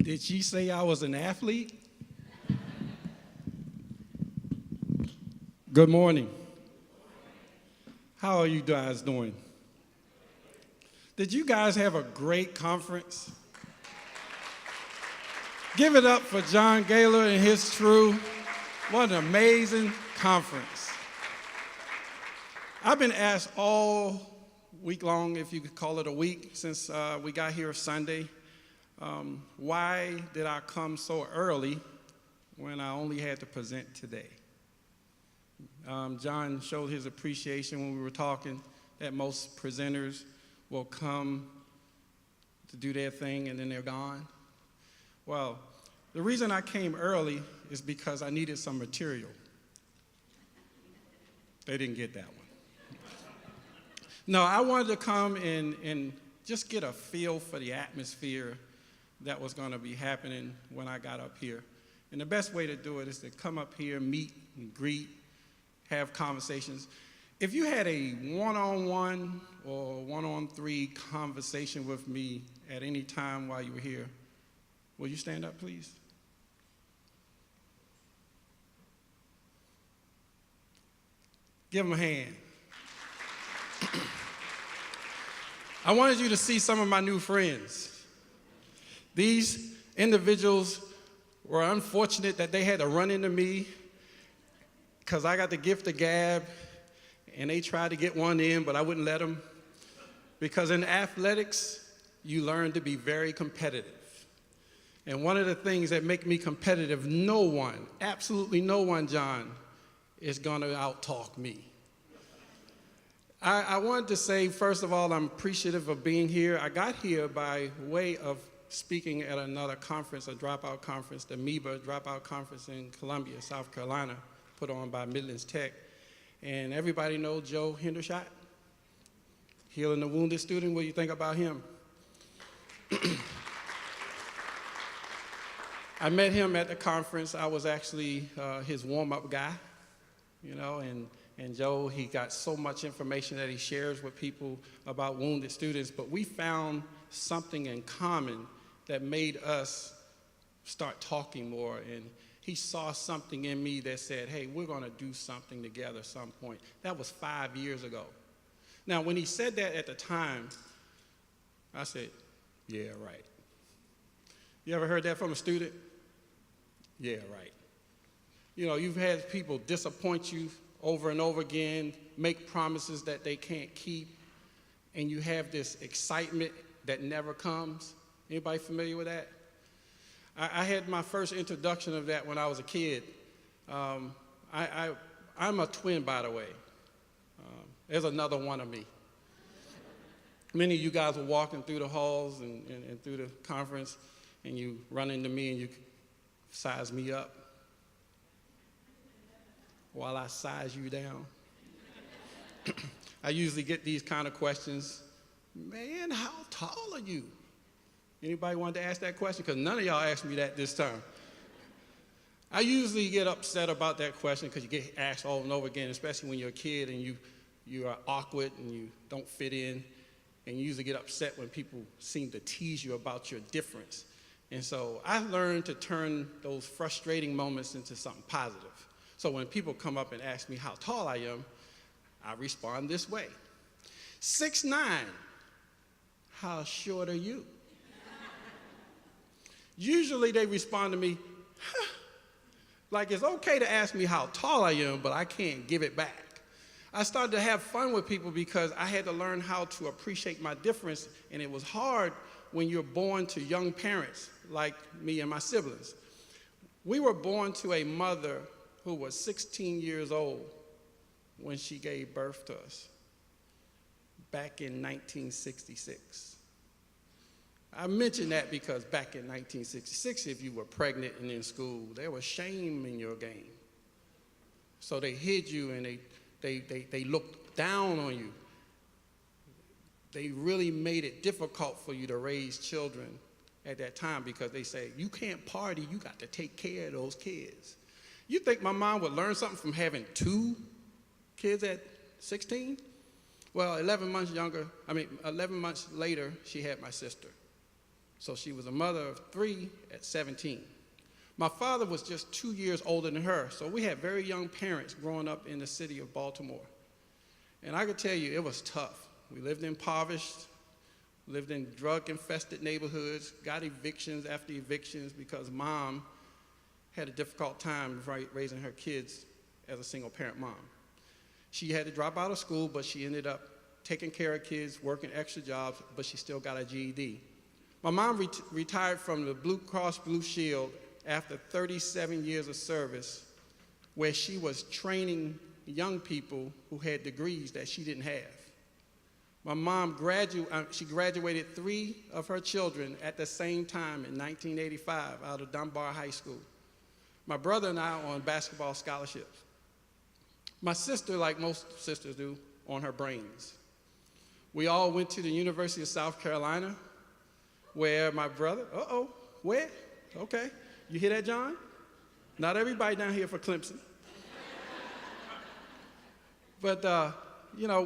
Did she say I was an athlete? Good morning. How are you guys doing? Did you guys have a great conference? Give it up for John Gaylor and his crew. What an amazing conference. I've been asked all week long, if you could call it a week, since we got here Sunday, why did I come so early when I only had to present today? John showed his appreciation when we were talking that most presenters will come to do their thing and then they're gone. Well, the reason I came early is because I needed some material. They didn't get that one. No, I wanted to come and just get a feel for the atmosphere that was going to be happening when I got up here. And the best way to do it is to come up here, meet and greet, have conversations. If you had a one-on-one or one-on-three conversation with me at any time while you were here, will you stand up, please? Give them a hand. I wanted you to see some of my new friends. These individuals were unfortunate that they had to run into me because I got the gift of gab, and they tried to get one in, but I wouldn't let them. Because in athletics, you learn to be very competitive. And one of the things that make me competitive, no one, absolutely no one, John, is going to out-talk me. I wanted to say, first of all, I'm appreciative of being here. I got here by way of speaking at another conference, a dropout conference, the MEBA dropout conference in Columbia, South Carolina, put on by Midlands Tech. And everybody knows Joe Hendershot, healing the wounded student. What do you think about him? I met him at the conference. I was actually his warm-up guy, you know, and Joe, he got so much information that he shares with people about wounded students, but we found something in common that made us start talking more, and he saw something in me that said, hey, we're going to do something together at some point. That was 5 years ago. Now, when he said that at the time, I said, yeah, right. You ever heard that from a student? Yeah, right. You know, you've had people disappoint you over and over again, make promises that they can't keep, and you have this excitement that never comes. Anybody familiar with that? I had my first introduction of that when I was a kid. I'm a twin, by the way. There's another one of me. Many of you guys were walking through the halls and through the conference, and you run into me and you size me up while I size you down. I usually get these kind of questions. Man, how tall are you? Anybody want to ask that question? Because none of y'all asked me that this time. I usually get upset about that question because you get asked over and over again, especially when you're a kid and you are awkward and you don't fit in, and you usually get upset when people seem to tease you about your difference. And so I learned to turn those frustrating moments into something positive. So when people come up and ask me how tall I am, I respond this way. 6'9", how short are you? Usually they respond to me, huh. Like it's okay to ask me how tall I am, but I can't give it back. I started to have fun with people because I had to learn how to appreciate my difference, and it was hard when you're born to young parents like me and my siblings. We were born to a mother who was 16 years old when she gave birth to us back in 1966. I mention that because back in 1966, if you were pregnant and in school, there was shame in your game. So they hid you and they looked down on you. They really made it difficult for you to raise children at that time because they say, you can't party, you got to take care of those kids. You think my mom would learn something from having 2 kids at 16? Well, 11 months later, she had my sister. So she was a mother of 3 at 17. My father was just 2 years older than her, so we had very young parents growing up in the city of Baltimore. And I could tell you, it was tough. We lived impoverished, lived in drug-infested neighborhoods, got evictions after evictions because mom had a difficult time raising her kids as a single-parent mom. She had to drop out of school, but she ended up taking care of kids, working extra jobs, but she still got a GED. My mom retired from the Blue Cross Blue Shield after 37 years of service, where she was training young people who had degrees that she didn't have. My mom graduated 3 of her children at the same time in 1985 out of Dunbar High School. My brother and I are on basketball scholarships. My sister, like most sisters do, on her brains. We all went to the University of South Carolina, where my brother, where? Okay. You hear that, John? Not everybody down here for Clemson. But,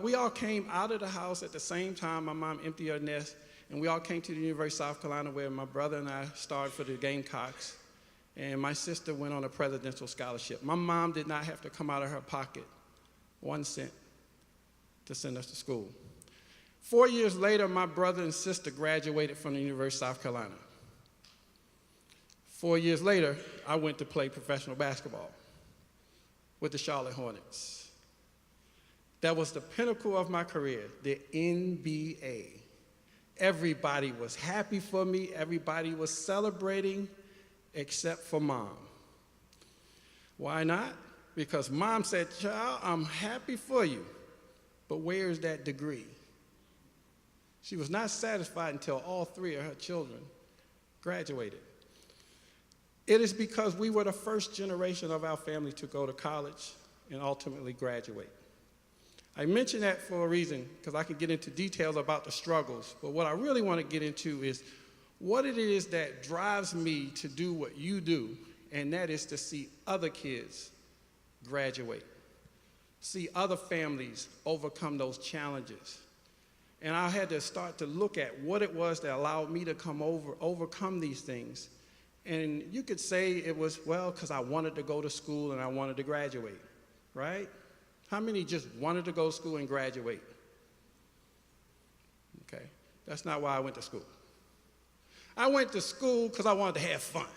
we all came out of the house at the same time. My mom emptied her nest, and we all came to the University of South Carolina, where my brother and I started for the Gamecocks, and my sister went on a presidential scholarship. My mom did not have to come out of her pocket 1 cent to send us to school. 4 years later, my brother and sister graduated from the University of South Carolina. 4 years later, I went to play professional basketball with the Charlotte Hornets. That was the pinnacle of my career, the NBA. Everybody was happy for me. Everybody was celebrating except for mom. Why not? Because mom said, "Child, I'm happy for you, but where's that degree?" She was not satisfied until all 3 of her children graduated. It is because we were the first generation of our family to go to college and ultimately graduate. I mention that for a reason, because I can get into details about the struggles, but what I really want to get into is what it is that drives me to do what you do, and that is to see other kids graduate, see other families overcome those challenges. And I had to start to look at what it was that allowed me to overcome these things. And you could say it was, because I wanted to go to school and I wanted to graduate, right? How many just wanted to go to school and graduate? Okay, that's not why I went to school. I went to school because I wanted to have fun.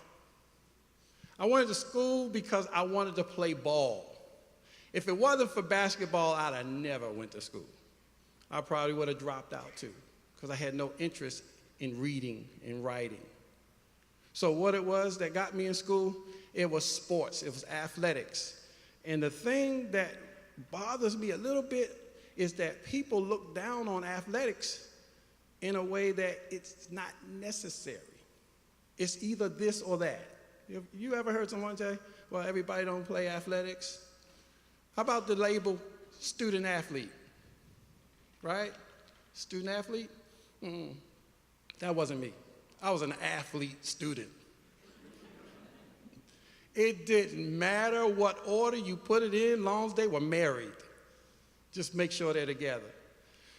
I went to school because I wanted to play ball. If it wasn't for basketball, I'd have never went to school. I probably would have dropped out too, because I had no interest in reading and writing. So what it was that got me in school, it was sports, it was athletics. And the thing that bothers me a little bit is that people look down on athletics in a way that it's not necessary. It's either this or that. You ever heard someone say, well, everybody don't play athletics? How about the label student athlete? Right? Student athlete? That wasn't me. I was an athlete student. It didn't matter what order you put it in, long as they were married. Just make sure they're together.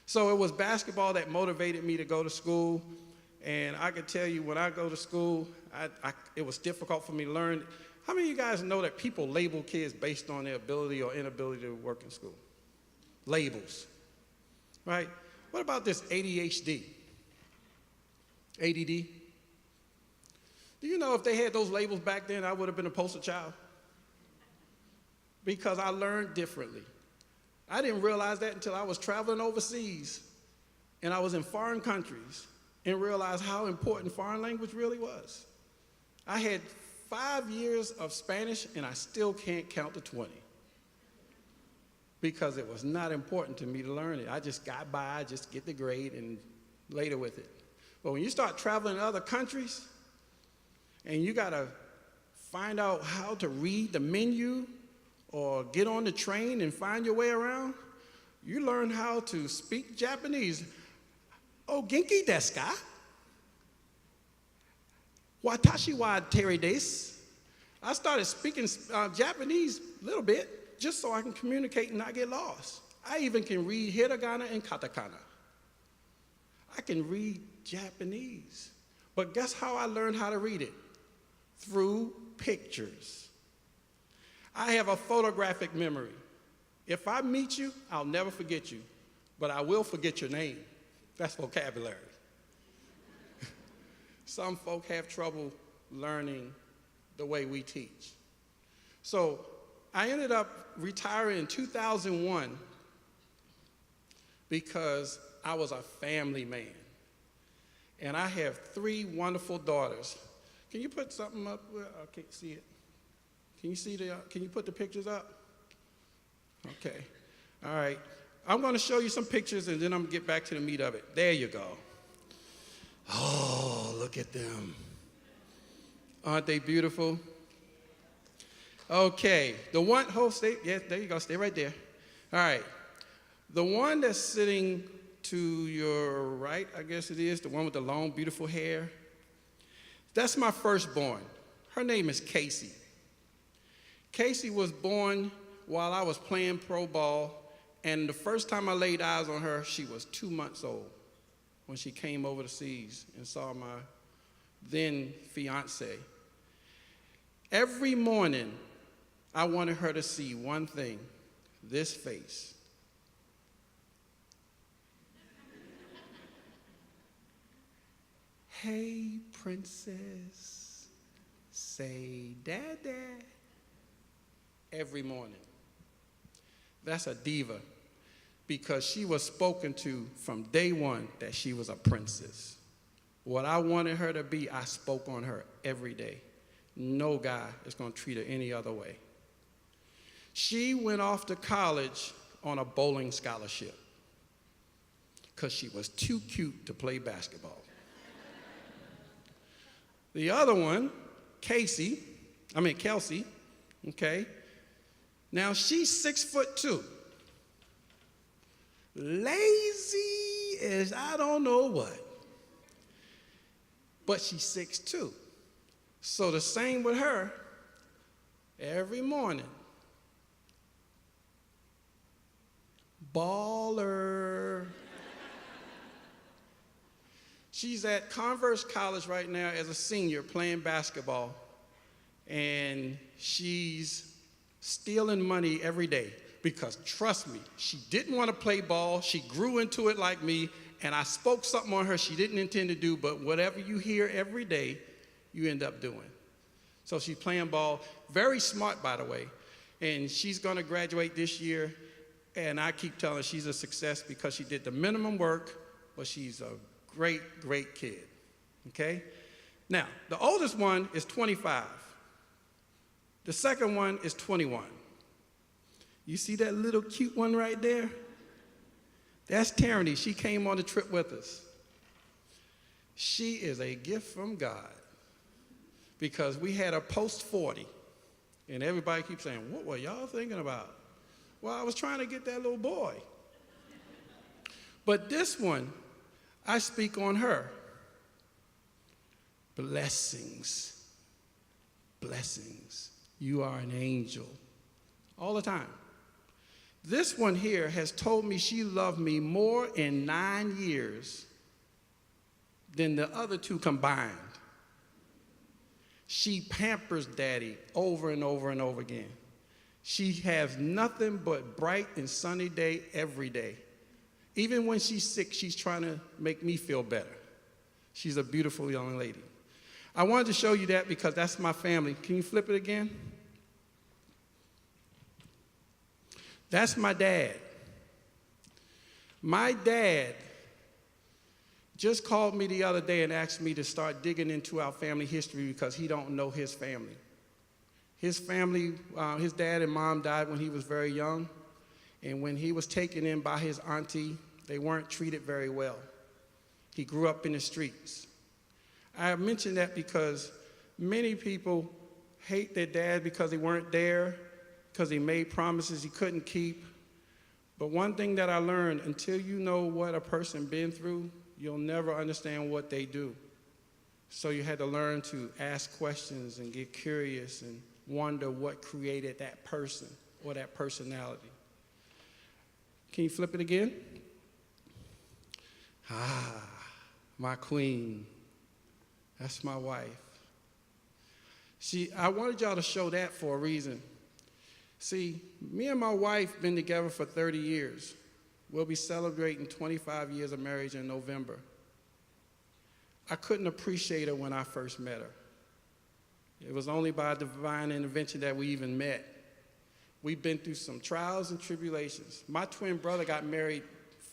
So it was basketball that motivated me to go to school. And I can tell you, when I go to school, it was difficult for me to learn. How many of you guys know that people label kids based on their ability or inability to work in school? Labels, right? What about this ADHD? ADD? Do you know if they had those labels back then, I would have been a poster child? Because I learned differently. I didn't realize that until I was traveling overseas and I was in foreign countries and realized how important foreign language really was. I had 5 years of Spanish and I still can't count to 20 because it was not important to me to learn it. I just got by, just get the grade and later with it. But when you start traveling to other countries and you gotta find out how to read the menu or get on the train and find your way around, you learn how to speak Japanese. Oh, genki desu ka? Watashi wa tere desu. I started speaking Japanese a little bit just so I can communicate and not get lost. I even can read hiragana and katakana. I can read Japanese. But guess how I learned how to read it? Through pictures. I have a photographic memory. If I meet you, I'll never forget you, but I will forget your name. That's vocabulary. Some folk have trouble learning the way we teach. So I ended up retiring in 2001 because I was a family man. And I have 3 wonderful daughters. Can you put something up? I can't see it. Can you put the pictures up? Okay. All right. I'm going to show you some pictures, and then I'm going to get back to the meat of it. There you go. Oh, look at them. Aren't they beautiful? Okay. The one, yeah, there you go. Stay right there. All right. The one that's sitting to your right, I guess it is, the one with the long, beautiful hair, that's my firstborn. Her name is Casey. Casey was born while I was playing pro ball, and the first time I laid eyes on her, she was 2 months old when she came over the seas and saw my then fiance. Every morning, I wanted her to see one thing, this face. Hey, princess, say dada. Every morning. That's a diva because she was spoken to from day one that she was a princess. What I wanted her to be, I spoke on her every day. No guy is going to treat her any other way. She went off to college on a bowling scholarship because she was too cute to play basketball. The other one, Kelsey, okay? Now she's 6'2". Lazy as I don't know what. But she's 6'2". So the same with her, every morning. Baller. She's at Converse College right now as a senior playing basketball, and she's stealing money every day because, trust me, she didn't want to play ball. She grew into it like me, and I spoke something on her she didn't intend to do, but whatever you hear every day, you end up doing. So she's playing ball, very smart, by the way, and she's going to graduate this year, and I keep telling her she's a success because she did the minimum work, but she's a great, great kid, okay? Now, the oldest one is 25. The second one is 21. You see that little cute one right there? That's Tyranny. She came on the trip with us. She is a gift from God because we had a post 40, and everybody keeps saying, what were y'all thinking about? Well, I was trying to get that little boy. But this one, I speak on her. Blessings. Blessings. You are an angel. All the time. This one here has told me she loved me more in 9 years than the other 2 combined. She pampers daddy over and over and over again. She has nothing but bright and sunny day every day. Even when she's sick, she's trying to make me feel better. She's a beautiful young lady. I wanted to show you that because that's my family. Can you flip it again? That's my dad. My dad just called me the other day and asked me to start digging into our family history because he don't know his family. His family, his dad and mom died when he was very young. And when he was taken in by his auntie, they weren't treated very well. He grew up in the streets. I mention that because many people hate their dad because they weren't there, because he made promises he couldn't keep. But one thing that I learned, until you know what a person been through, you'll never understand what they do. So you had to learn to ask questions and get curious and wonder what created that person or that personality. Can you flip it again? Ah, my queen. That's my wife. I wanted y'all to show that for a reason. See, me and my wife been together for 30 years. We'll be celebrating 25 years of marriage in November. I couldn't appreciate her when I first met her. It was only by divine intervention that we even met. We've been through some trials and tribulations. My twin brother got married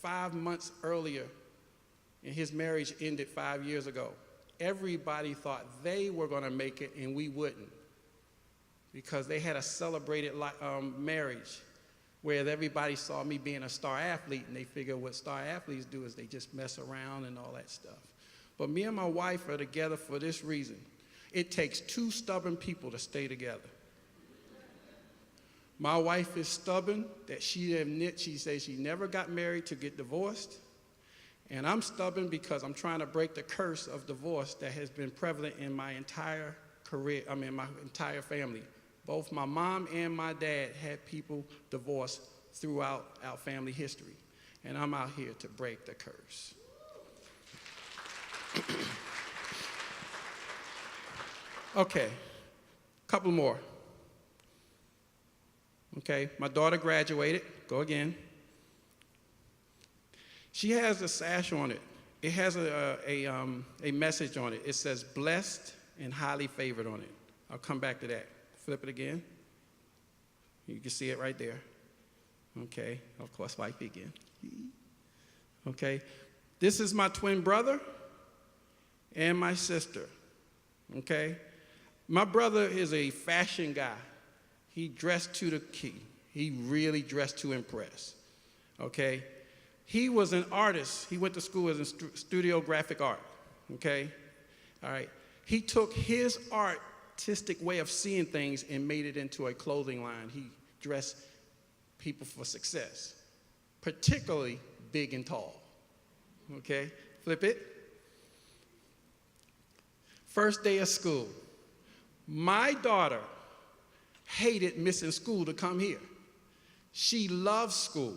5 months earlier, and his marriage ended 5 years ago. Everybody thought they were going to make it, and we wouldn't, because they had a celebrated marriage where everybody saw me being a star athlete, and they figure what star athletes do is they just mess around and all that stuff. But me and my wife are together for this reason. It takes two stubborn people to stay together. My wife is stubborn that she says she never got married to get divorced. And I'm stubborn because I'm trying to break the curse of divorce that has been prevalent in my entire career, my entire family. Both my mom and my dad had people divorced throughout our family history. And I'm out here to break the curse. Okay, couple more. Okay, my daughter graduated. Go again. She has a sash on it. It has a message on it. It says blessed and highly favored on it. I'll come back to that. Flip it again. You can see it right there. Okay, of course, wipe it again. Okay, this is my twin brother and my sister. Okay, my brother is a fashion guy. He dressed to the key. He really dressed to impress. Okay. He was an artist. He went to school as in studio graphic art, okay? All right. He took his artistic way of seeing things and made it into a clothing line. He dressed people for success, particularly big and tall, okay? Flip it. First day of school. My daughter hated missing school to come here. She loves school.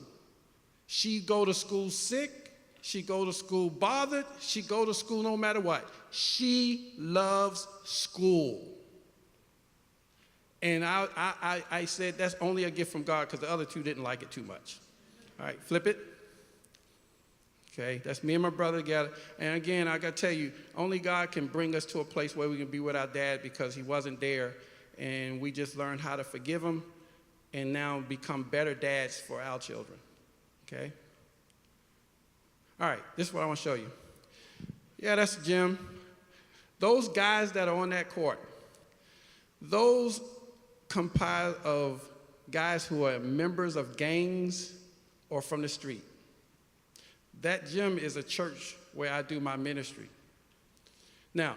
She go to school sick, she go to school bothered, she go to school no matter what. She loves school. And I said that's only a gift from God because the other two didn't like it too much. All right, flip it. Okay, that's me and my brother together. And again, I got to tell you, only God can bring us to a place where we can be with our dad because he wasn't there. And we just learned how to forgive him and now become better dads for our children. Okay? All right, this is what I want to show you. Yeah, that's the gym. Those guys that are on that court, those compile of guys who are members of gangs or from the street. That gym is a church where I do my ministry. Now,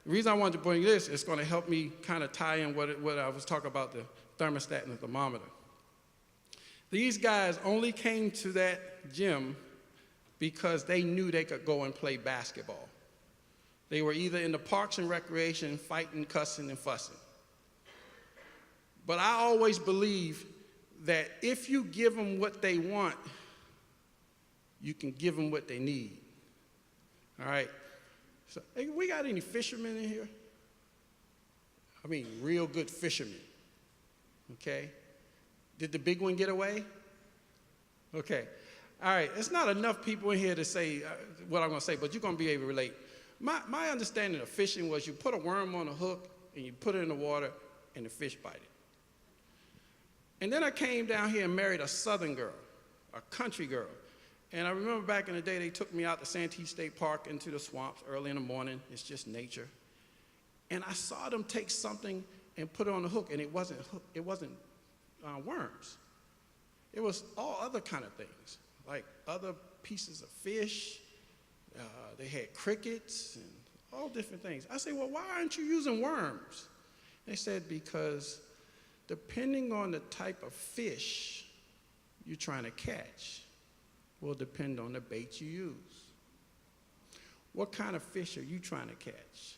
the reason I wanted to bring this is going to help me kind of tie in what I was talking about, the thermostat and the thermometer. These guys only came to that gym because they knew they could go and play basketball. They were either in the parks and recreation, fighting, cussing, and fussing. But I always believe that if you give them what they want, you can give them what they need. All right? So, hey, we got any fishermen in here? I mean, real good fishermen. Okay? Did the big one get away? Okay. All right. It's not enough people in here to say what I'm going to say, but you're going to be able to relate. My understanding of fishing was you put a worm on a hook and you put it in the water and the fish bite it. And then I came down here and married a southern girl, a country girl. And I remember back in the day, they took me out to Santee State Park into the swamps early in the morning. It's just nature. And I saw them take something and put it on the hook, and it wasn't worms. It was all other kind of things, like other pieces of fish. They had crickets and all different things. I said, well, why aren't you using worms? They said, because depending on the type of fish you're trying to catch will depend on the bait you use. What kind of fish are you trying to catch?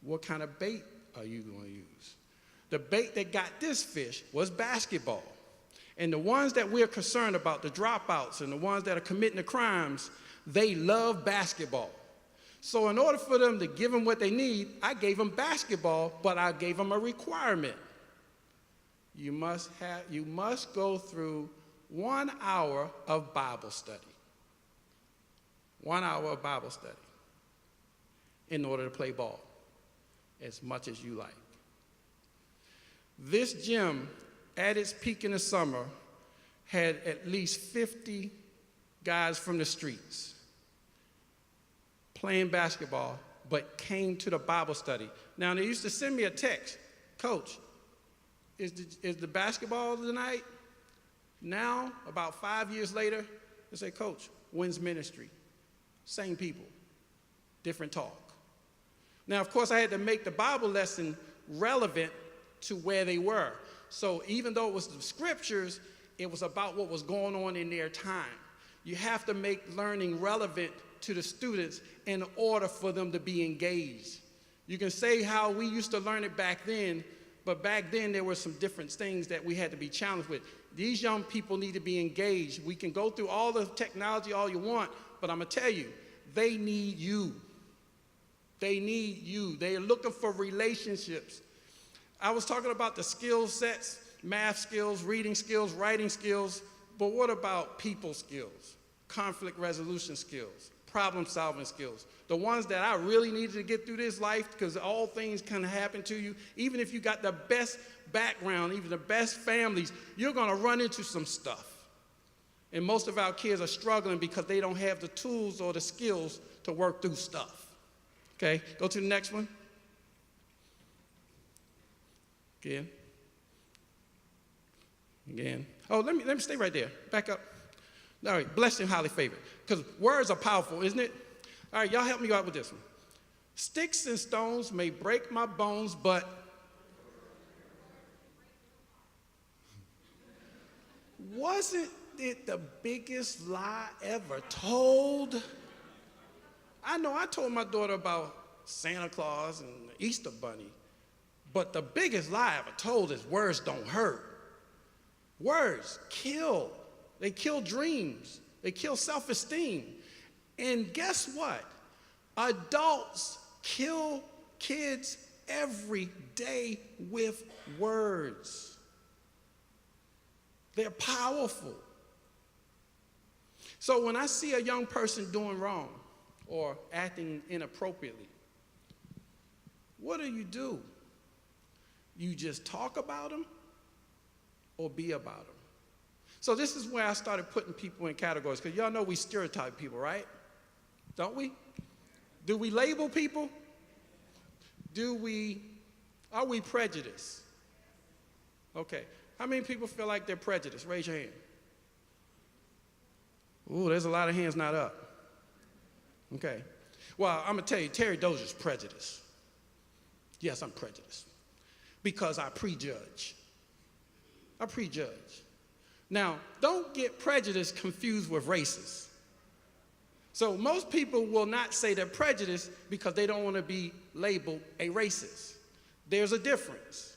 What kind of bait are you going to use? The bait that got this fish was basketball. And the ones that we're concerned about, the dropouts and the ones that are committing the crimes, they love basketball. So in order for them to give them what they need, I gave them basketball, but I gave them a requirement. You must go through 1 hour of Bible study. 1 hour of Bible study in order to play ball as much as you like. This gym, at its peak in the summer, had at least 50 guys from the streets playing basketball, but came to the Bible study. Now, they used to send me a text, Coach, is the basketball tonight? Now, about 5 years later, they say, Coach, when's ministry? Same people, different talk. Now, of course, I had to make the Bible lesson relevant to where they were. So even though it was the scriptures, it was about what was going on in their time. You have to make learning relevant to the students in order for them to be engaged. You can say how we used to learn it back then, but back then there were some different things that we had to be challenged with. These young people need to be engaged. We can go through all the technology all you want, but I'm going to tell you, they need you. They need you. They are looking for relationships. I was talking about the skill sets, math skills, reading skills, writing skills, but what about people skills, conflict resolution skills, problem-solving skills, the ones that I really needed to get through this life, because all things can happen to you. Even if you got the best background, even the best families, you're going to run into some stuff. And most of our kids are struggling because they don't have the tools or the skills to work through stuff. Okay, go to the next one. Again. Oh, let me stay right there. Back up. All right, blessed and highly favored. Because words are powerful, isn't it? All right, y'all help me out with this one. Sticks and stones may break my bones, but wasn't it the biggest lie ever told? I know I told my daughter about Santa Claus and the Easter Bunny, but the biggest lie ever told is words don't hurt. Words kill. They kill dreams. They kill self-esteem. And guess what? Adults kill kids every day with words. They're powerful. So when I see a young person doing wrong or acting inappropriately, what do? You just talk about them or be about them? So this is where I started putting people in categories, because y'all know we stereotype people, right? Don't we? Do we label people? Are we prejudiced? Okay. How many people feel like they're prejudiced? Raise your hand. Ooh, there's a lot of hands not up. Okay. Well, I'm going to tell you, Terry Dozier's prejudiced. Yes, I'm prejudiced. Because I prejudge. Now, don't get prejudice confused with racist. So most people will not say they're prejudiced because they don't want to be labeled a racist. There's a difference.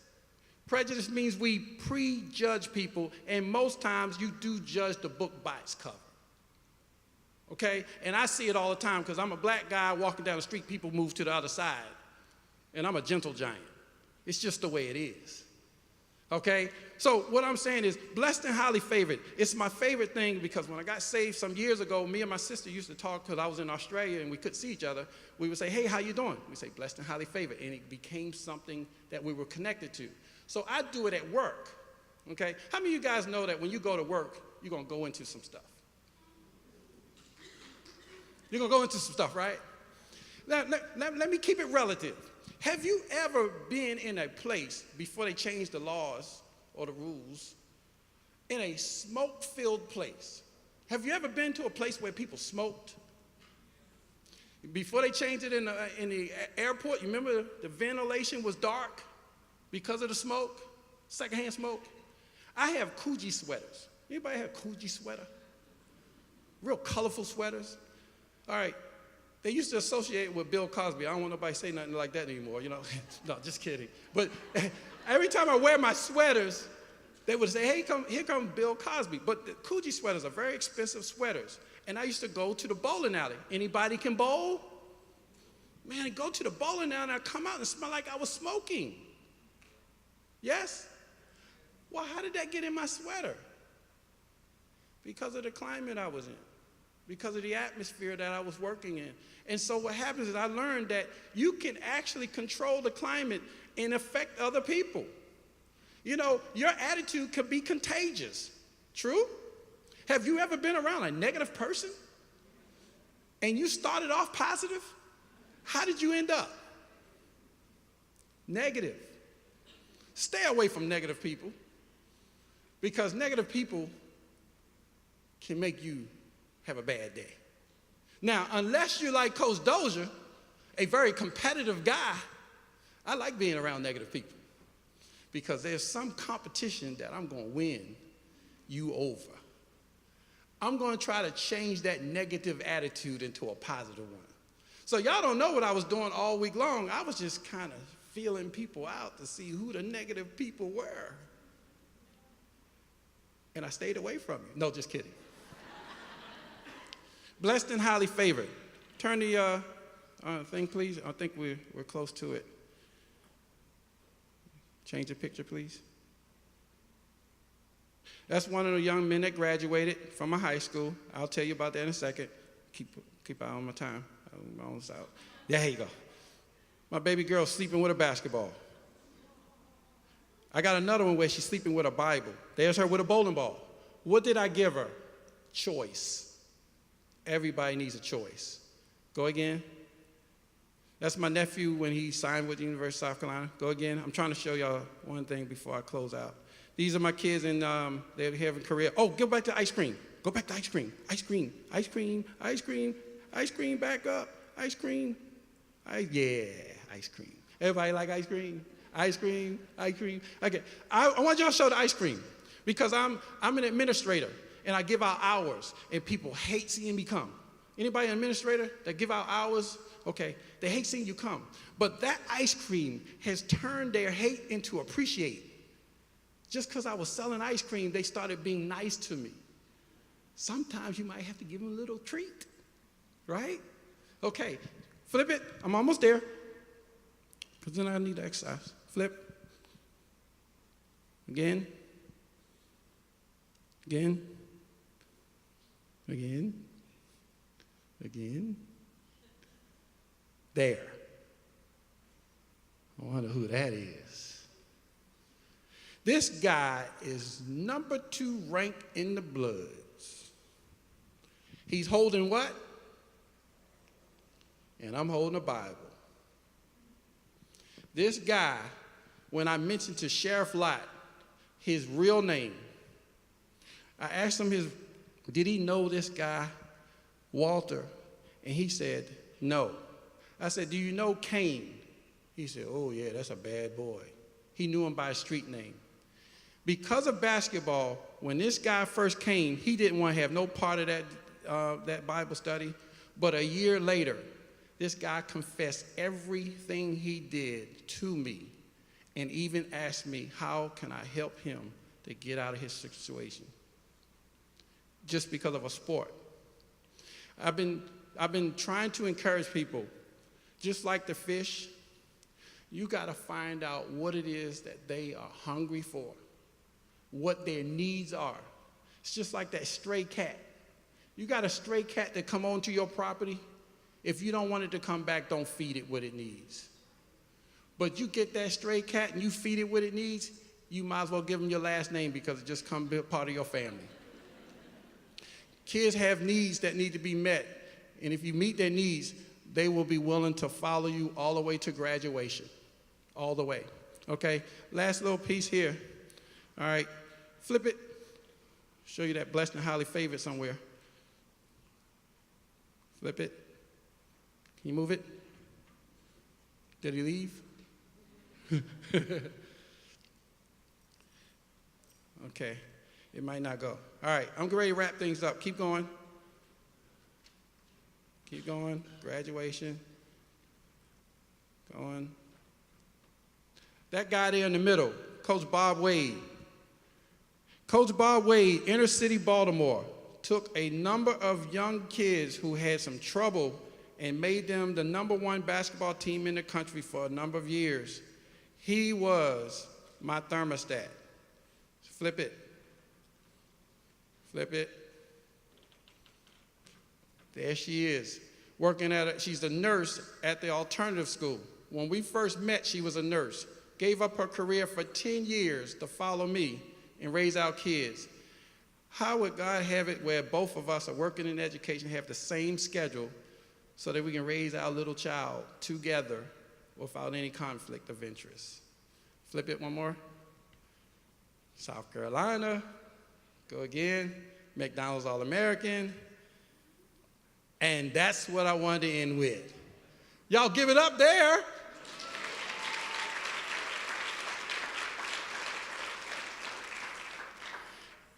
Prejudice means we prejudge people, and most times you do judge the book by its cover. Okay? And I see it all the time because I'm a black guy walking down the street, people move to the other side, and I'm a gentle giant. It's just the way it is. Okay? So what I'm saying is, blessed and highly favored. It's my favorite thing because when I got saved some years ago, me and my sister used to talk because I was in Australia and we couldn't see each other. We would say, hey, how you doing? We'd say, blessed and highly favored. And it became something that we were connected to. So I do it at work. Okay? How many of you guys know that when you go to work, you're going to go into some stuff? You're going to go into some stuff, right? Now, let me keep it relative. Have you ever been in a place before they changed the laws or the rules in a smoke-filled place? Have you ever been to a place where people smoked? Before they changed it in the airport, you remember the ventilation was dark because of the smoke, secondhand smoke? I have Coogee sweaters. Anybody have Coogee sweater? Real colorful sweaters. All right. They used to associate it with Bill Cosby. I don't want nobody to say nothing like that anymore, you know. No, just kidding. But every time I wear my sweaters, they would say, hey, here comes Bill Cosby. But the Coogee sweaters are very expensive sweaters. And I used to go to the bowling alley. Anybody can bowl? Man, I go to the bowling now and I come out and smell like I was smoking. Yes? Well, how did that get in my sweater? Because of the climate I was in, because of the atmosphere that I was working in. And so what happens is I learned that you can actually control the climate and affect other people. You know, your attitude could be contagious. True? Have you ever been around a negative person and you started off positive? How did you end up? Negative. Stay away from negative people, because negative people can make you have a bad day. Now, unless you're like Coach Dozier, a very competitive guy, I like being around negative people, because there's some competition that I'm going to win you over. I'm going to try to change that negative attitude into a positive one. So y'all don't know what I was doing all week long. I was just kind of feeling people out to see who the negative people were. And I stayed away from you. No, just kidding. Blessed and highly favored. Turn the thing, please. I think we're close to it. Change the picture, please. That's one of the young men that graduated from a high school. I'll tell you about that in a second. Keep eye on my time. I'm almost out. There you go. My baby girl sleeping with a basketball. I got another one where she's sleeping with a Bible. There's her with a bowling ball. What did I give her? Choice. Everybody needs a choice. Go again. That's my nephew when he signed with the University of South Carolina. Go again. I'm trying to show y'all one thing before I close out. These are my kids, and they're having Korea. Oh, go back to ice cream. Go back to ice cream. Ice cream. Ice cream. Ice cream. Ice cream. Back up. Ice cream. Yeah, ice cream. Everybody like ice cream? Ice cream. Ice cream. Okay. I want y'all to show the ice cream, because I'm an administrator, and I give out hours, and people hate seeing me come. Anybody an administrator that give out hours? Okay. They hate seeing you come. But that ice cream has turned their hate into appreciate. Just because I was selling ice cream, they started being nice to me. Sometimes you might have to give them a little treat, right? Okay, flip it. I'm almost there, because then I need to exercise. Flip. Again. Again. Again. Again. There. I wonder who that is. This guy is number 2 ranked in the Bloods. He's holding what? And I'm holding a Bible. This guy, when I mentioned to Sheriff Lott his real name, I asked him did he know this guy, Walter? And he said, no. I said, do you know Cain? He said, oh yeah, that's a bad boy. He knew him by his street name. Because of basketball, when this guy first came, he didn't want to have no part of that Bible study. But a year later, this guy confessed everything he did to me, and even asked me, how can I help him to get out of his situation? Just because of a sport. I've been trying to encourage people, just like the fish, you got to find out what it is that they are hungry for, what their needs are. It's just like that stray cat. You got a stray cat that come onto your property. If you don't want it to come back, don't feed it what it needs. But you get that stray cat and you feed it what it needs, you might as well give them your last name, because it just becomes part of your family. Kids have needs that need to be met. And if you meet their needs, they will be willing to follow you all the way to graduation. All the way. Okay? Last little piece here. All right. Flip it. Show you that blessed and highly favored somewhere. Flip it. Can you move it? Did he leave? Okay. It might not go. All right. I'm ready to wrap things up. Keep going. Keep going. Graduation. Going. That guy there in the middle, Coach Bob Wade. Coach Bob Wade, inner city Baltimore, took a number of young kids who had some trouble and made them the #1 basketball team in the country for a number of years. He was my thermostat. Flip it. Flip it. There she is, working she's a nurse at the alternative school. When we first met, she was a nurse. Gave up her career for 10 years to follow me and raise our kids. How would God have it where both of us are working in education, have the same schedule, so that we can raise our little child together without any conflict of interest? Flip it one more. South Carolina, go again, McDonald's All-American. And that's what I wanted to end with. Y'all give it up there.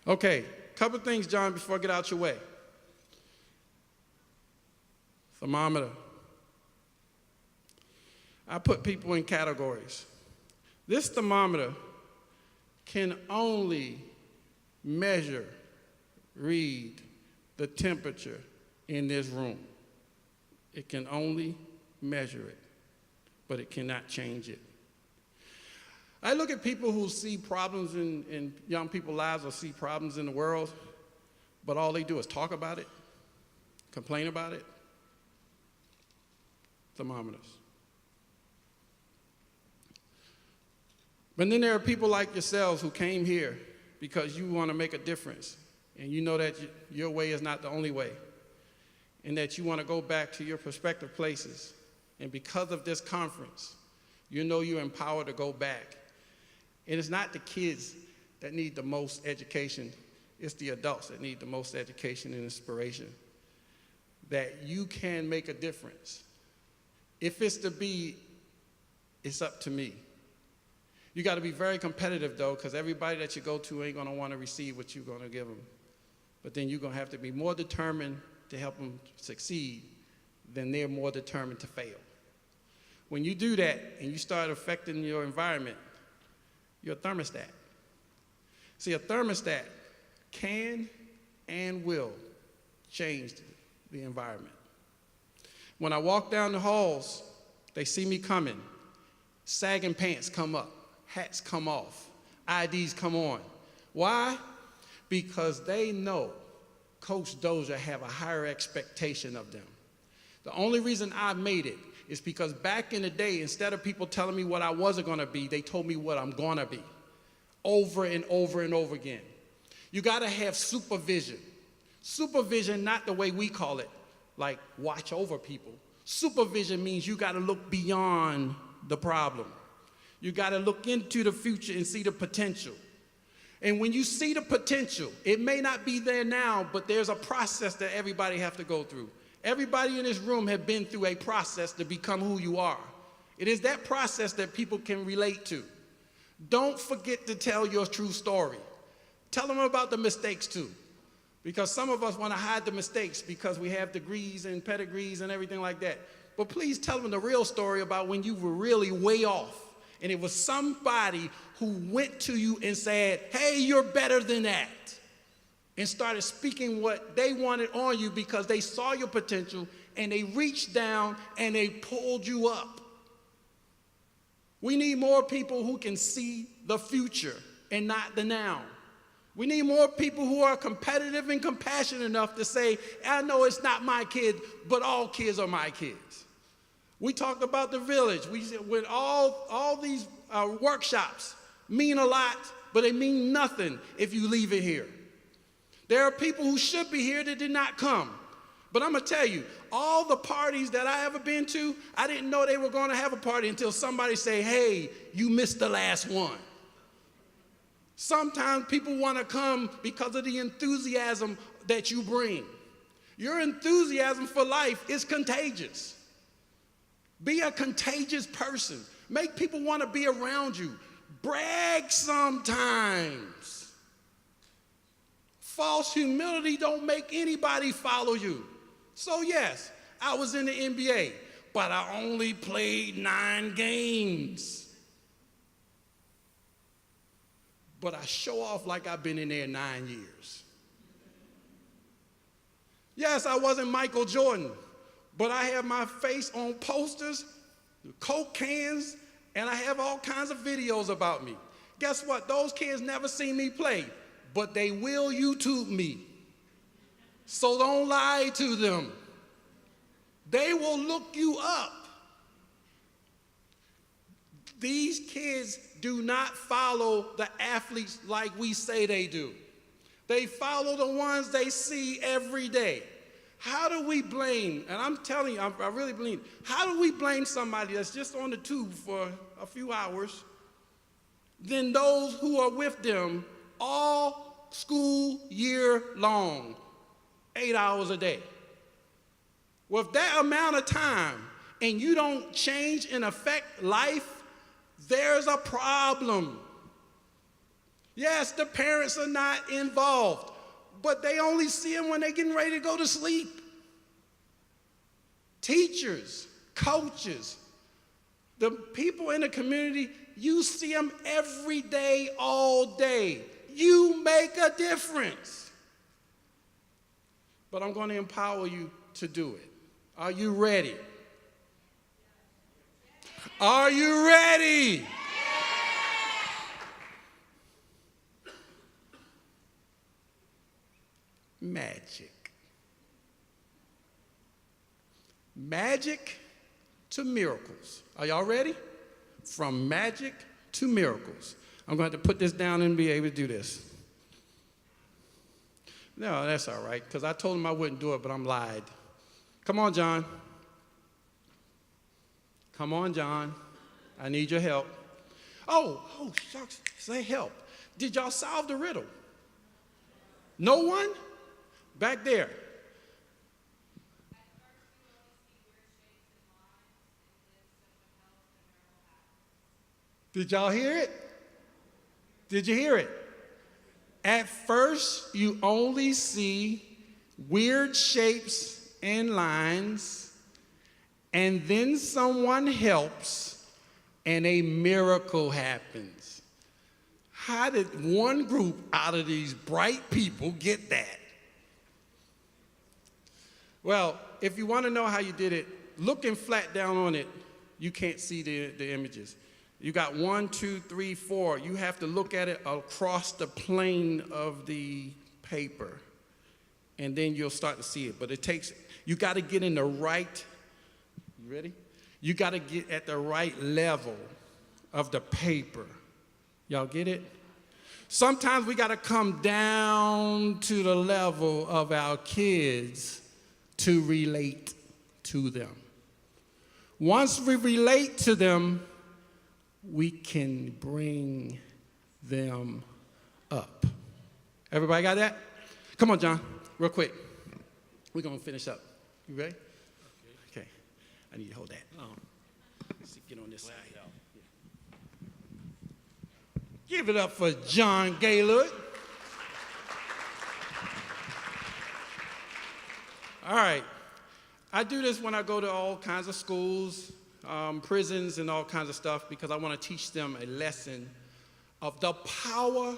Okay, couple things, John, before I get out your way. Thermometer. I put people in categories. This thermometer can only read the temperature in this room. It can only measure it, but it cannot change it. I look at people who see problems in young people's lives or see problems in the world, but all they do is talk about it, complain about it. Thermometers. But then there are people like yourselves who came here because you want to make a difference, and you know that your way is not the only way, and that you want to go back to your prospective places. And because of this conference, you know you're empowered to go back. And it's not the kids that need the most education, it's the adults that need the most education and inspiration. That you can make a difference. If it's to be, it's up to me. You got to be very competitive, though, because everybody that you go to ain't going to want to receive what you're going to give them. But then you're going to have to be more determined to help them succeed than they're more determined to fail. When you do that and you start affecting your environment, you're a thermostat. See, a thermostat can and will change the environment. When I walk down the halls, they see me coming. Sagging pants come up, hats come off, IDs come on. Why? Because they know Coach Dozier have a higher expectation of them. The only reason I made it is because back in the day, instead of people telling me what I wasn't gonna be, they told me what I'm gonna be, over and over and over again. You gotta have supervision. Supervision, not the way we call it, like watch over people. Supervision means you gotta look beyond the problem. You gotta look into the future and see the potential. And when you see the potential, it may not be there now, but there's a process that everybody have to go through. Everybody in this room have been through a process to become who you are. It is that process that people can relate to. Don't forget to tell your true story. Tell them about the mistakes too. Because some of us want to hide the mistakes because we have degrees and pedigrees and everything like that. But please tell them the real story about when you were really way off. And it was somebody who went to you and said, hey, you're better than that. And started speaking what they wanted on you because they saw your potential and they reached down and they pulled you up. We need more people who can see the future and not the now. We need more people who are competitive and compassionate enough to say, I know it's not my kid, but all kids are my kids. We talked about the village. We said with all these workshops mean a lot, but they mean nothing if you leave it here. There are people who should be here that did not come. But I'm going to tell you, all the parties that I ever been to, I didn't know they were going to have a party until somebody say, hey, you missed the last one. Sometimes people want to come because of the enthusiasm that you bring. Your enthusiasm for life is contagious. Be a contagious person. Make people want to be around you. Brag sometimes. False humility don't make anybody follow you. So yes, I was in the NBA, but I only played 9 games. But I show off like I've been in there 9 years. Yes, I wasn't Michael Jordan, But I have my face on posters, Coke cans, and I have all kinds of videos about me. Guess what? Those kids never seen me play, but they will YouTube me. So don't lie to them. They will look you up. These kids do not follow the athletes like we say they do. They follow the ones they see every day. How do we blame, and I'm telling you, I really believe, how do we blame somebody that's just on the tube for a few hours than those who are with them all school year long, 8 hours a day? With that amount of time, and you don't change and affect life, there's a problem. Yes, the parents are not involved, but they only see them when they're getting ready to go to sleep. Teachers, coaches, the people in the community, you see them every day, all day. You make a difference. But I'm going to empower you to do it. Are you ready? Are you ready? Magic. Magic to miracles. Are y'all ready? From magic to miracles. I'm going to have to put this down and be able to do this. No, that's all right, because I told him I wouldn't do it, but I'm lied. Come on, John. Come on, John. I need your help. Oh, shucks, say help. Did y'all solve the riddle? No one? Back there. Did y'all hear it? Did you hear it? At first, you only see weird shapes and lines, and then someone helps, and a miracle happens. How did one group out of these bright people get that? Well, if you want to know how you did it, looking flat down on it, you can't see the images. You got 1, 2, 3, 4. You have to look at it across the plane of the paper, and then you'll start to see it. But it takes, you got to get in the right, you ready? You got to get at the right level of the paper. Y'all get it? Sometimes we got to come down to the level of our kids to relate to them. Once we relate to them, we can bring them up. Everybody got that? Come on, John, real quick. We're going to finish up. You ready? Okay. I need to hold that. Let's see, get on this side. Give it up for John Gaylord. All right. I do this when I go to all kinds of schools, prisons, and all kinds of stuff because I want to teach them a lesson of the power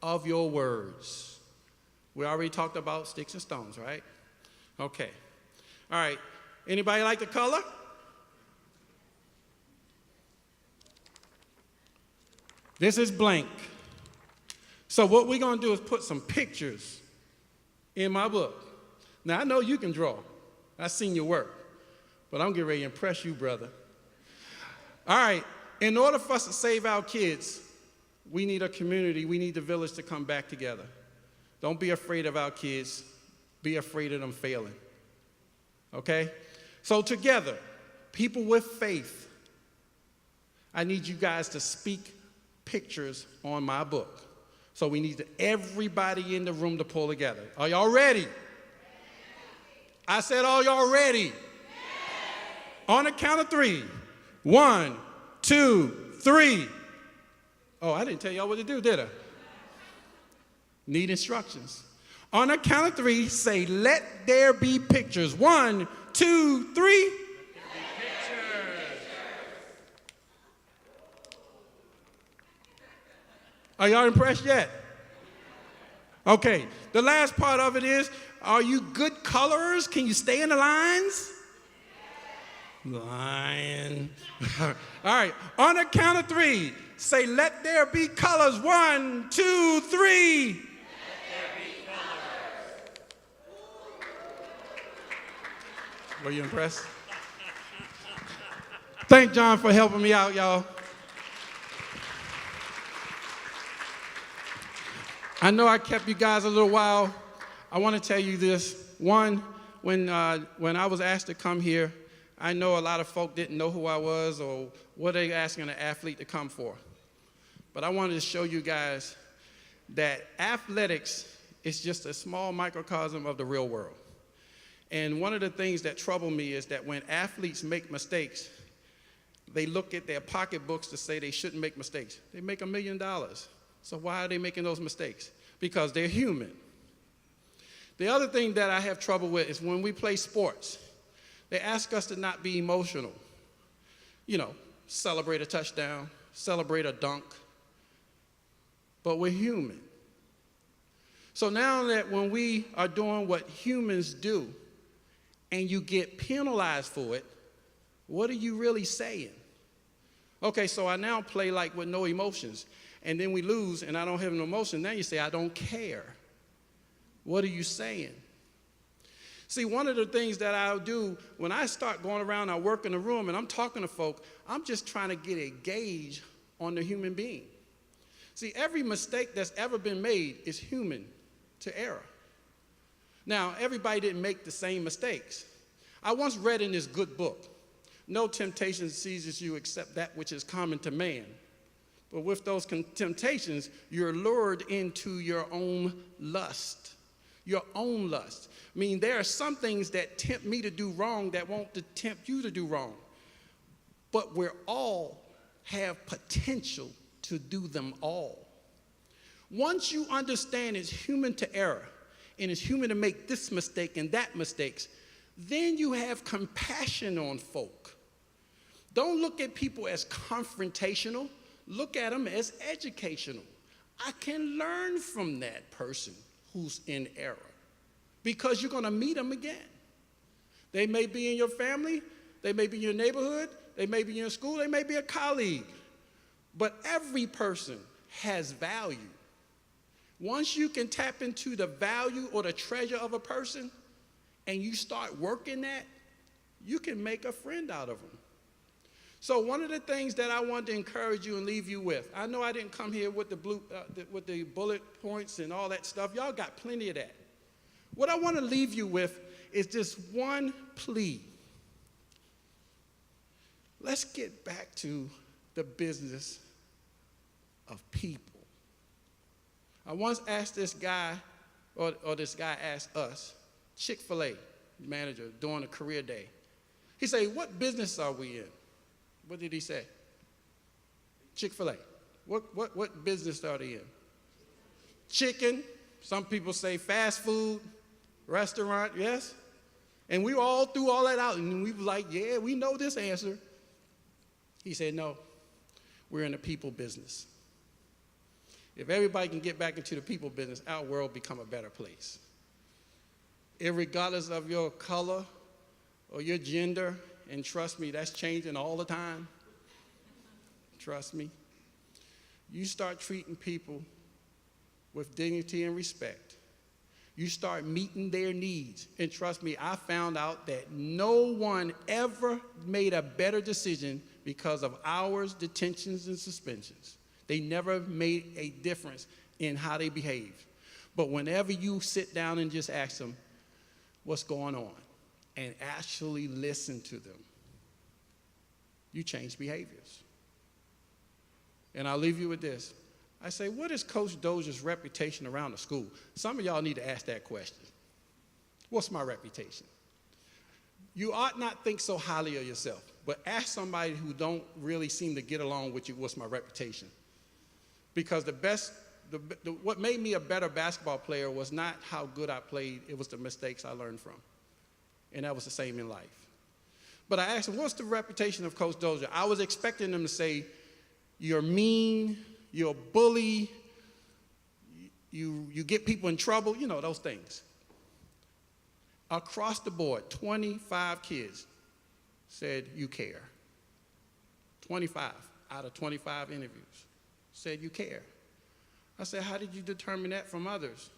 of your words. We already talked about sticks and stones, right? Okay. All right. Anybody like the color? This is blank. So what we're going to do is put some pictures in my book. Now, I know you can draw. I've seen your work. But I'm getting ready to impress you, brother. All right. In order for us to save our kids, we need a community. We need the village to come back together. Don't be afraid of our kids. Be afraid of them failing. Okay? So together, people with faith, I need you guys to speak pictures on my book. So we need everybody in the room to pull together. Are y'all ready? I said, are y'all ready? On the count of 3. 1, 2, 3. Oh, I didn't tell y'all what to do, did I? Need instructions. On the count of 3, say, let there be pictures. 1, 2, 3. Are y'all impressed yet? Okay, the last part of it is, are you good colorers? Can you stay in the lines? Lying. All right, on the count of three, say, let there be colors. 1, 2, 3. Let there be colors. Were you impressed? Thank John for helping me out, y'all. I know I kept you guys a little while. I want to tell you this. One, when I was asked to come here, I know a lot of folk didn't know who I was or what they asking an athlete to come for. But I wanted to show you guys that athletics is just a small microcosm of the real world. And one of the things that trouble me is that when athletes make mistakes, they look at their pocketbooks to say they shouldn't make mistakes. They make $1 million. So why are they making those mistakes? Because they're human. The other thing that I have trouble with is when we play sports, they ask us to not be emotional. You know, celebrate a touchdown, celebrate a dunk. But we're human. So now that when we are doing what humans do and you get penalized for it, what are you really saying? Okay, so I now play like with no emotions. And then we lose and I don't have no emotion. Now you say, I don't care. What are you saying? See, one of the things that I'll do when I start going around, I work in the room and I'm talking to folk, I'm just trying to get a gauge on the human being. See, every mistake that's ever been made is human to error. Now, everybody didn't make the same mistakes. I once read in this good book, no temptation seizes you except that which is common to man. But with those temptations, you're lured into your own lust. Your own lust. I mean, there are some things that tempt me to do wrong that won't tempt you to do wrong. But we all have potential to do them all. Once you understand it's human to err, and it's human to make this mistake and that mistakes, then you have compassion on folk. Don't look at people as confrontational. Look at them as educational. I can learn from that person who's in error because you're going to meet them again. They may be in your family. They may be in your neighborhood. They may be in your school. They may be a colleague. But every person has value. Once you can tap into the value or the treasure of a person and you start working that, you can make a friend out of them. So one of the things that I want to encourage you and leave you with, I know I didn't come here with the bullet points and all that stuff. Y'all got plenty of that. What I want to leave you with is just one plea. Let's get back to the business of people. I once asked this guy, or this guy asked us, Chick-fil-A manager during a career day. He said, what business are we in? What did he say? Chick-fil-A. What business are they in? Chicken. Some people say fast food, restaurant, yes? And we all threw all that out, and we were like, yeah, we know this answer. He said, no, we're in the people business. If everybody can get back into the people business, our world become a better place. Irregardless of your color or your gender, and trust me, that's changing all the time. Trust me. You start treating people with dignity and respect. You start meeting their needs. And trust me, I found out that no one ever made a better decision because of hours, detentions, and suspensions. They never made a difference in how they behaved. But whenever you sit down and just ask them, what's going on? And actually listen to them, you change behaviors. And I'll leave you with this. I say, what is Coach Dozier's reputation around the school? Some of y'all need to ask that question. What's my reputation? You ought not think so highly of yourself, but ask somebody who don't really seem to get along with you, what's my reputation? Because what made me a better basketball player was not how good I played, it was the mistakes I learned from. And that was the same in life. But I asked him, what's the reputation of Coach Dozier? I was expecting him to say, you're mean, you're a bully, you get people in trouble, you know, those things. Across the board, 25 kids said, you care. 25 out of 25 interviews said you care. I said, how did you determine that from others?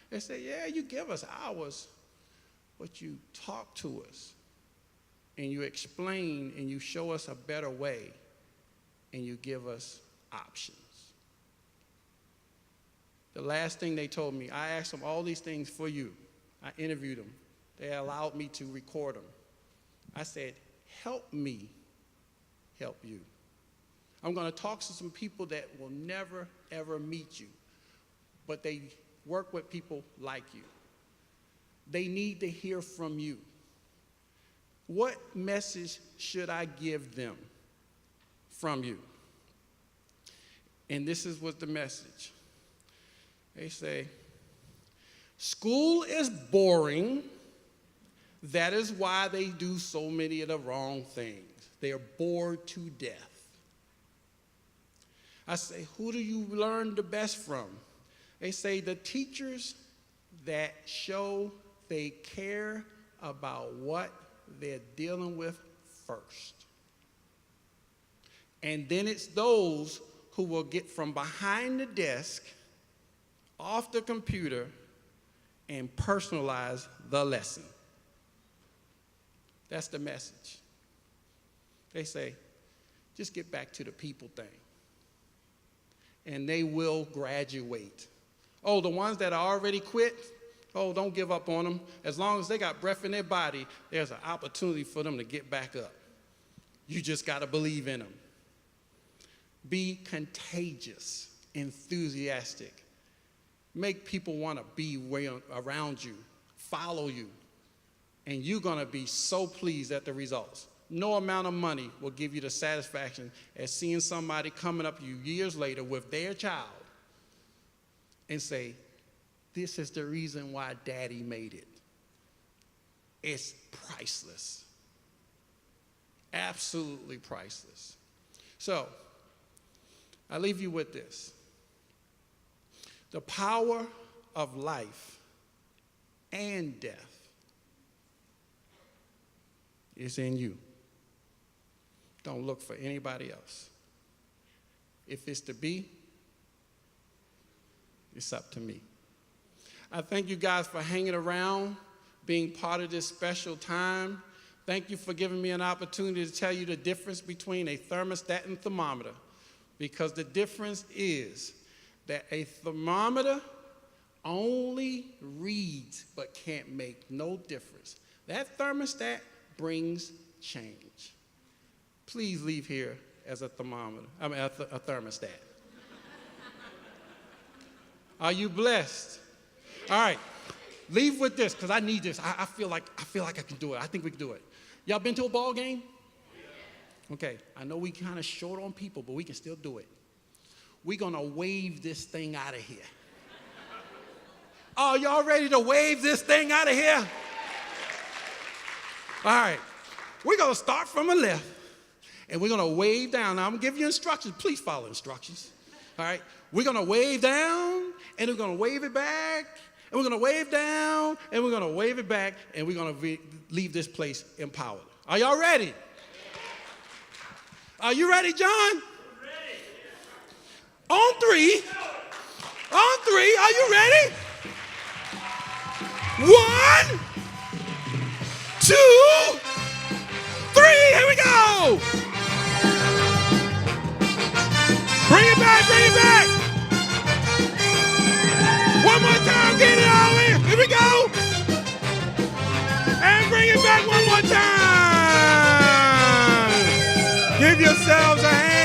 They said, yeah, you give us hours, but you talk to us, and you explain, and you show us a better way, and you give us options. The last thing they told me, I asked them all these things for you. I interviewed them. They allowed me to record them. I said, help me help you. I'm going to talk to some people that will never, ever meet you, but they work with people like you. They need to hear from you. What message should I give them from you? And this was the message. They say, school is boring. That is why they do so many of the wrong things. They are bored to death. I say, who do you learn the best from? They say the teachers that show they care about what they're dealing with first. And then it's those who will get from behind the desk, off the computer, and personalize the lesson. That's the message. They say, just get back to the people thing. And they will graduate. Oh, the ones that are already quit, oh, don't give up on them. As long as they got breath in their body, there's an opportunity for them to get back up. You just got to believe in them. Be contagious, enthusiastic. Make people want to be around you, follow you, and you're going to be so pleased at the results. No amount of money will give you the satisfaction as seeing somebody coming up to you years later with their child and say, this is the reason why Daddy made it. It's priceless. Absolutely priceless. So, I leave you with this. The power of life and death is in you. Don't look for anybody else. If it's to be, it's up to me. I thank you guys for hanging around, being part of this special time. Thank you for giving me an opportunity to tell you the difference between a thermostat and thermometer, because the difference is that a thermometer only reads but can't make no difference. That thermostat brings change. Please leave here as a thermostat. Are you blessed? All right, leave with this, because I need this. I feel like I can do it. I think we can do it. Y'all been to a ball game? Okay, I know we kind of short on people, but we can still do it. We're going to wave this thing out of here. Oh, y'all ready to wave this thing out of here? All right, we're going to start from the left, and we're going to wave down. Now, I'm going to give you instructions. Please follow instructions. All right, we're going to wave down, and we're going to wave it back, and we're going to wave down, and we're going to wave it back, and we're going to leave this place empowered. Are y'all ready? Are you ready, John? On three. On three. Are you ready? 1, 2, 3. Here we go. Bring it back. Bring it back. One more time. Get it all in. Here we go. And bring it back one more time. Give yourselves a hand.